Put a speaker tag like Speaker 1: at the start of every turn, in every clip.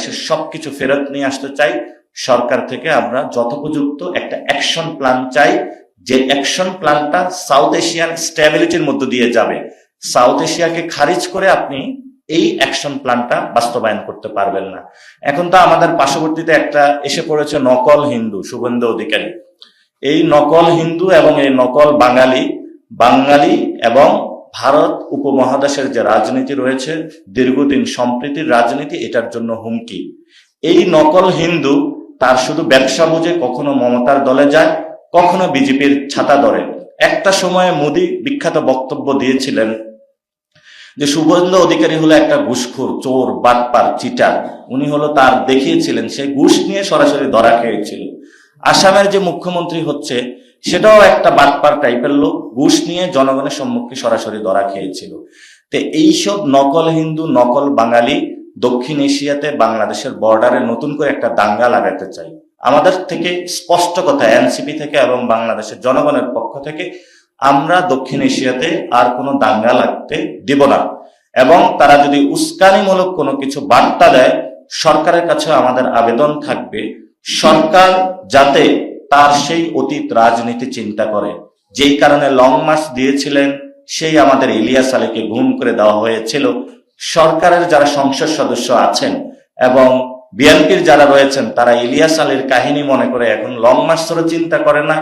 Speaker 1: বাংলাদেশের সবকিছু ফেরত নিয়ে আসতে চাই। সরকার থেকে আমরা যথোপযুক্ত একটা অ্যাকশন প্ল্যান চাই, যে অ্যাকশন প্ল্যানটা সাউথ এশিয়ান স্ট্যাবিলিটির মধ্য দিয়ে যাবে। সাউথ এশিয়াকে খারিজ করে আপনি এই অ্যাকশন প্ল্যানটা বাস্তবায়ন করতে পারবেন না। এখন তো আমাদের পার্শ্ববর্তীতে একটা এসে পড়েছে নকল হিন্দু, শুভেন্দু অধিকারী। এই নকল হিন্দু এবং এই নকল বাঙালি এবং ভারত উপমহাদেশের যে রাজনীতি রয়েছে, দীর্ঘদিন সম্প্রীতির রাজনীতি, এটার জন্য হুমকি। এই নকল হিন্দু তার শুধু ব্যবসা বুঝে কখনো মমতার দলে যায়, কখনো বিজেপির ছাতা ধরে। একটা সময়ে মোদী বিখ্যাত বক্তব্য দিয়েছিলেন যে শুভেন্দু অধিকারী হলো একটা ঘুষখোর, চোর, বাটপার, চিটার। উনি হলো তার দেখিয়েছিলেন, সে ঘুষ নিয়ে সরাসরি ধরা খেয়েছিল। আসামের যে মুখ্যমন্ত্রী হচ্ছে সেটাও একটা বাটপার টাইপের লোক, ঘুষ নিয়ে জনগণের সম্মুখে সরাসরি ধরা খেয়েছিল। তো এইসব নকল হিন্দু, নকল বাঙালি দক্ষিণ এশিয়াতে বাংলাদেশের বর্ডারে নতুন করে একটা দাঙ্গা লাগাতে চাই। আমাদের থেকে স্পষ্ট কথা, এনসিপি থেকে এবং বাংলাদেশের জনগণের পক্ষ থেকে, আমরা দক্ষিণ এশিয়াতে আর কোনো দাঙ্গা লাগতে দিব না। এবং তারা যদি উস্কানিমূলক কোনো কিছু বার্তা দেয়, সরকারের কাছে আমাদের আবেদন থাকবে, সরকার যাতে তার সেই অতীত রাজনীতি চিন্তা করে। যেই কারণে লং মার্চ দিয়েছিলেন, সেই আমাদের ইলিয়াস আলীকে গুম করে দেওয়া হয়েছিল। সরকারের যারা সংসদ সদস্য আছেন এবং বিএনপির যারা রয়েছেন, তারা ইলিয়াস আলীর কাহিনী মনে করে এখন লং মার্চ ধরে চিন্তা করে না,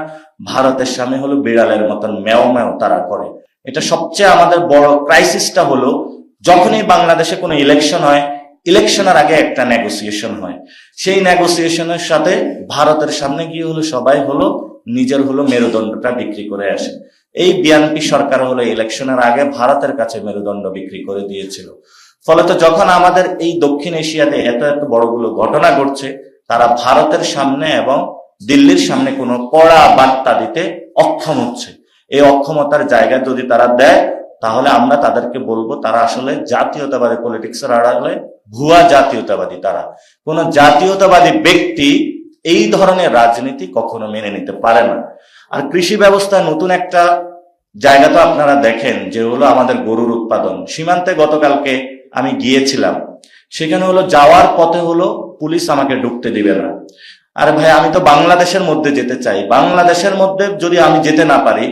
Speaker 1: ভারতের সামনে হলো বিড়ালের মতন ম্যাও ম্যাও তারা করে। এটা সবচেয়ে আমাদের বড় ক্রাইসিসটা হলো, যখনই বাংলাদেশে কোনো ইলেকশন হয়, ইলেকশনের আগে একটা নেগোসিয়েশন হয়। সেই নেগোসিয়েশনের সাথে ভারতের সামনে গিয়ে হলো সবাই হলো নিজের হলো মেরুদণ্ডটা বিক্রি করে আসে। এই বিএনপি সরকার হলো ইলেকশনের আগে ভারতের কাছে মেরুদণ্ড বিক্রি করে দিয়েছিল। ফলত যখন আমাদের এই দক্ষিণ এশিয়াতে এত এত বড়গুলো ঘটনা ঘটছে, তারা ভারতের সামনে এবং দিল্লির সামনে কোনো কড়া বার্তা দিতে অক্ষম হচ্ছে। এই অক্ষমতার জায়গা যদি তারা দেয়, তাহলে আমরা তাদেরকে বলবো তারা আসলে জাতীয়তাবাদী পলিটিক্সের আড়ালে ভুয়া জাতীয়তাবাদী। তারা কোন জাতীয়তাবাদী ব্যক্তি এই ধরনের রাজনীতি কখনো মেনে নিতে পারে না। আর কৃষি ব্যবস্থায় নতুন একটা জায়গা তো আপনারা দেখেন, যে হলো আমাদের গরুর উৎপাদন। সীমান্তে গতকালকে আমি গিয়েছিলাম, সেখানে হলো যাওয়ার পথে হলো পুলিশ আমাকে ঢুকতে দিবে না। আরে ভাই, আমি তো বাংলাদেশের মধ্যে যেতে চাই। বাংলাদেশের মধ্যে যদি আমি যেতে না পারি,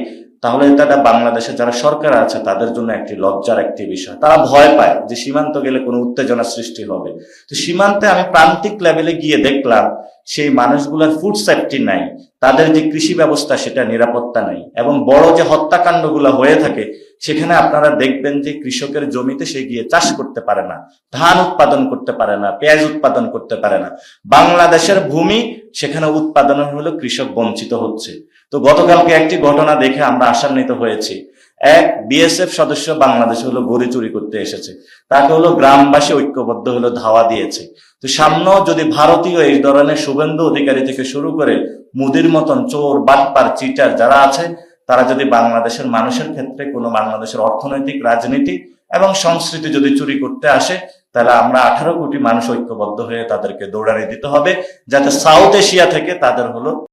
Speaker 1: তাহলে এটা বাংলাদেশে যারা সরকার আছে তাদের জন্য একটি লজ্জার একটি বিষয়। তারা ভয় পায় যে সীমান্ত গেলে কোনো উত্তেজনা সৃষ্টি হবে। তো সীমান্তে আমি প্রান্তিক লেভেলে গিয়ে দেখলাম সেই মানুষগুলোর ফুড সেফটি নাই, তাদের যে কৃষি ব্যবস্থা সেটা নিরাপত্তা নাই। এবং বড় যে হত্যাকাণ্ডগুলো হয়ে থাকে, সেখানে আপনারা দেখবেন যে কৃষকের জমিতে সে গিয়ে চাষ করতে পারে না, ধান উৎপাদন করতে পারে না, পেঁয়াজ উৎপাদন করতে পারে না। বাংলাদেশের ভূমি, সেখানে উৎপাদনের হলো কৃষক বঞ্চিত হচ্ছে। তো গতকালকে একটি ঘটনা দেখে আমরা আশান্বিত হয়েছি। এক বিএসএফ সদস্য বাংলাদেশে হলো গরু চুরি করতে এসেছে, তাকে হলো গ্রামবাসী ঐক্যবদ্ধ হলো ধাওয়া দিয়েছে। তো সামনেও যদি ভারতীয় এই ধরনের শুভেন্দু অধিকারী থেকে শুরু করে মোদির মতন চোর, বাটপার, চিটার যারা আছে, তারা যদি বাংলাদেশের মানুষের ক্ষেত্রে কোনো বাংলাদেশের অর্থনৈতিক, রাজনীতি এবং সংস্কৃতি যদি চুরি করতে আসে, তাহলে আমরা 18 কোটি মানুষ ঐক্যবদ্ধ হয়ে তাদেরকে দৌড়ানি দিতে হবে, যাতে সাউথ এশিয়া থেকে তাদের হলো